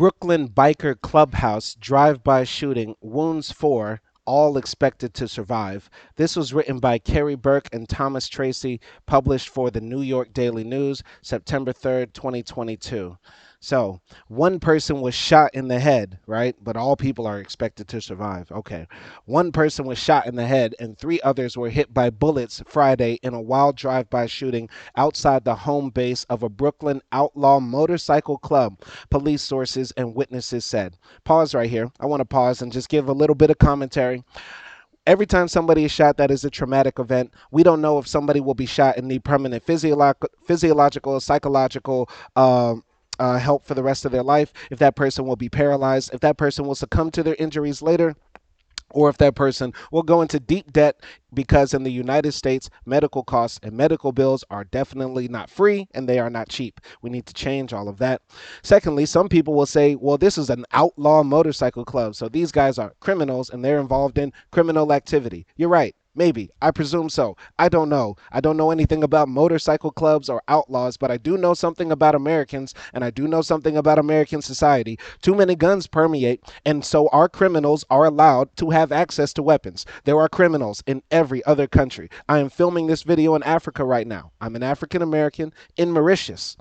Brooklyn biker clubhouse drive-by shooting wounds four, all expected to survive. This was written by Kerry, Burke, and Thomas Tracy, published for the New York Daily News, September 3rd, 2022. So, one person was shot in the head, right? But all people are expected to survive. Okay. One person was shot in the head, and three others were hit by bullets Friday in a wild drive by shooting outside the home base of a Brooklyn outlaw motorcycle club, police sources and witnesses said. Pause right here. I want to pause and just give a little bit of commentary. Every time somebody is shot, that is a traumatic event. We don't know if somebody will be shot and need permanent physiological, psychological, help for the rest of their life, if that person will be paralyzed, if that person will succumb to their injuries later, or if that person will go into deep debt because in the United States, medical costs and medical bills are definitely not free and they are not cheap. We need to change all of that. Secondly, some people will say, well, this is an outlaw motorcycle club. So these guys are criminals and they're involved in criminal activity. You're right. Maybe. I presume so. I don't know. I don't know anything about motorcycle clubs or outlaws, but I do know something about Americans, and I do know something about American society. Too many guns permeate, and so our criminals are allowed to have access to weapons. There are criminals in every other country. I am filming this video in Africa right now. I'm an African American in Mauritius.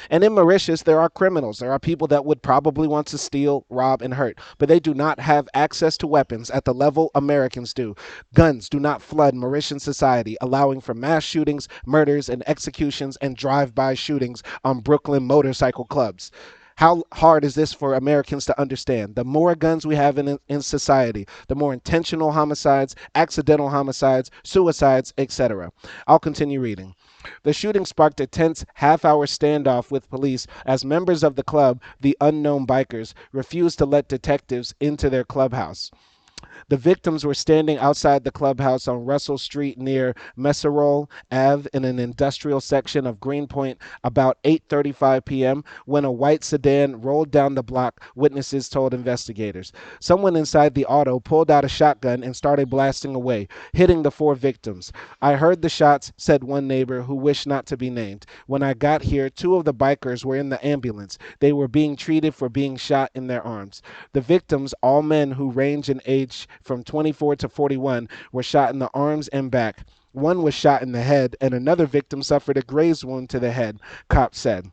And in Mauritius, there are criminals. There are people that would probably want to steal, rob, and hurt, but they do not have access to weapons at the level Americans do. Guns do not flood Mauritian society, allowing for mass shootings, murders, and executions and drive-by shootings on Brooklyn motorcycle clubs. How hard is this for Americans to understand? The more guns we have in society, the more intentional homicides, accidental homicides, suicides, etc. I'll continue reading. The shooting sparked a tense half-hour standoff with police as members of the club, the Unknown Bikers, refused to let detectives into their clubhouse. The victims were standing outside the clubhouse on Russell Street near Meserole Ave in an industrial section of Greenpoint about 8:35 p.m. when a white sedan rolled down the block, witnesses told investigators. Someone inside the auto pulled out a shotgun and started blasting away, hitting the four victims. I heard the shots, said one neighbor who wished not to be named. When I got here, two of the bikers were in the ambulance. They were being treated for being shot in their arms. The victims, all men who range in age from 24 to 41, were shot in the arms and back. One was shot in the head, and another victim suffered a graze wound to the head, cops said.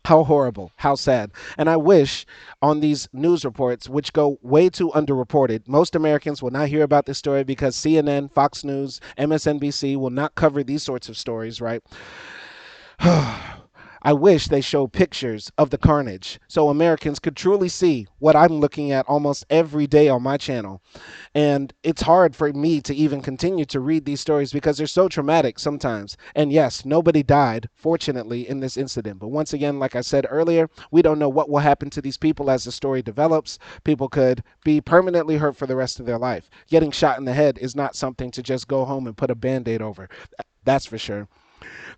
How horrible, how sad. And I wish on these news reports, which go way too underreported, most Americans will not hear about this story because CNN, Fox News, MSNBC will not cover these sorts of stories, right? I wish they showed pictures of the carnage so Americans could truly see what I'm looking at almost every day on my channel. And it's hard for me to even continue to read these stories because they're so traumatic sometimes. And yes, nobody died, fortunately, in this incident. But once again, like I said earlier, we don't know what will happen to these people as the story develops. People could be permanently hurt for the rest of their life. Getting shot in the head is not something to just go home and put a band-aid over. That's for sure.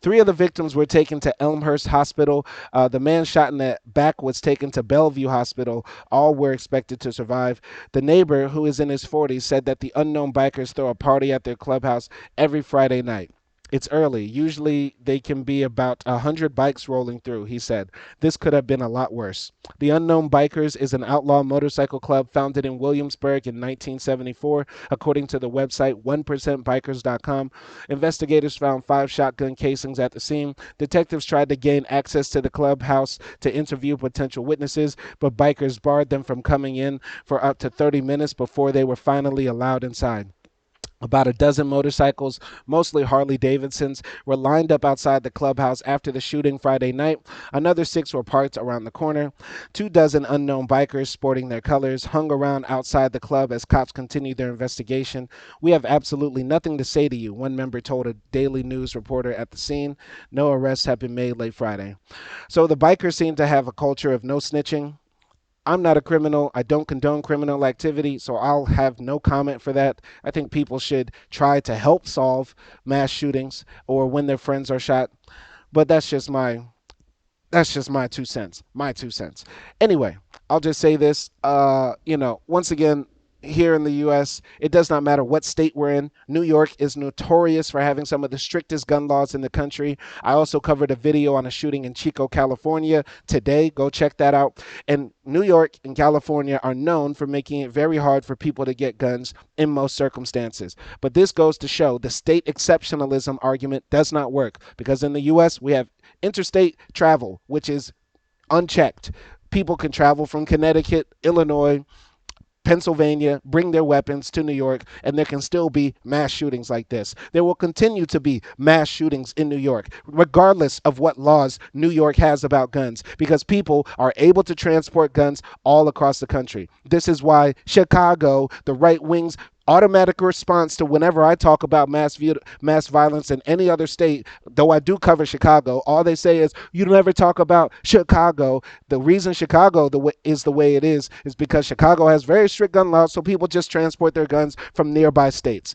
Three of the victims were taken to Elmhurst Hospital. The man shot in the back was taken to Bellevue Hospital. All were expected to survive. The neighbor, who is in his 40s, said that the Unknown Bikers throw a party at their clubhouse every Friday night. It's early. Usually they can be about 100 bikes rolling through, he said. This could have been a lot worse. The Unknown Bikers is an outlaw motorcycle club founded in Williamsburg in 1974, according to the website 1%bikers.com. Investigators found 5 shotgun casings at the scene. Detectives tried to gain access to the clubhouse to interview potential witnesses, but bikers barred them from coming in for up to 30 minutes before they were finally allowed inside. About a dozen motorcycles, mostly Harley Davidsons, were lined up outside the clubhouse after the shooting Friday night. Another 6 were parked around the corner. 2 dozen unknown bikers sporting their colors hung around outside the club as cops continued their investigation. We have absolutely nothing to say to you, one member told a Daily News reporter at the scene. No arrests have been made late Friday. So the bikers seem to have a culture of no snitching. I'm not a criminal. I don't condone criminal activity, so I'll have no comment for that. I think people should try to help solve mass shootings or when their friends are shot. But that's just my 2 cents. My 2 cents. Anyway, I'll just say this. Once again, here in the US. It does not matter what state we're in. New York is notorious for having some of the strictest gun laws in the country. I also covered a video on a shooting in Chico, California today. Go check that out. And New York and California are known for making it very hard for people to get guns in most circumstances. But this goes to show the state exceptionalism argument does not work, because in the US we have interstate travel, which is unchecked. People can travel from Connecticut, Illinois, Pennsylvania, bring their weapons to New York, and there can still be mass shootings like this. There will continue to be mass shootings in New York, regardless of what laws New York has about guns, because people are able to transport guns all across the country. This is why Chicago, the right wing's automatic response to whenever I talk about mass violence in any other state, though I do cover Chicago, all they say is, you never talk about Chicago. The reason Chicago is the way it is because Chicago has very strict gun laws, so people just transport their guns from nearby states.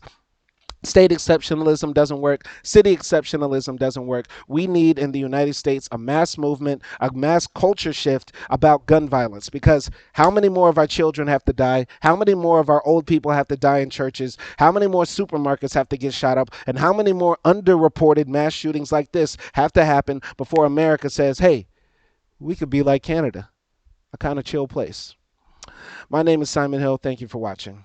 State exceptionalism doesn't work. City exceptionalism doesn't work. We need in the United States a mass movement, a mass culture shift about gun violence, because how many more of our children have to die? How many more of our old people have to die in churches? How many more supermarkets have to get shot up? And how many more underreported mass shootings like this have to happen before America says, hey, we could be like Canada, a kind of chill place? My name is Simon Hill. Thank you for watching.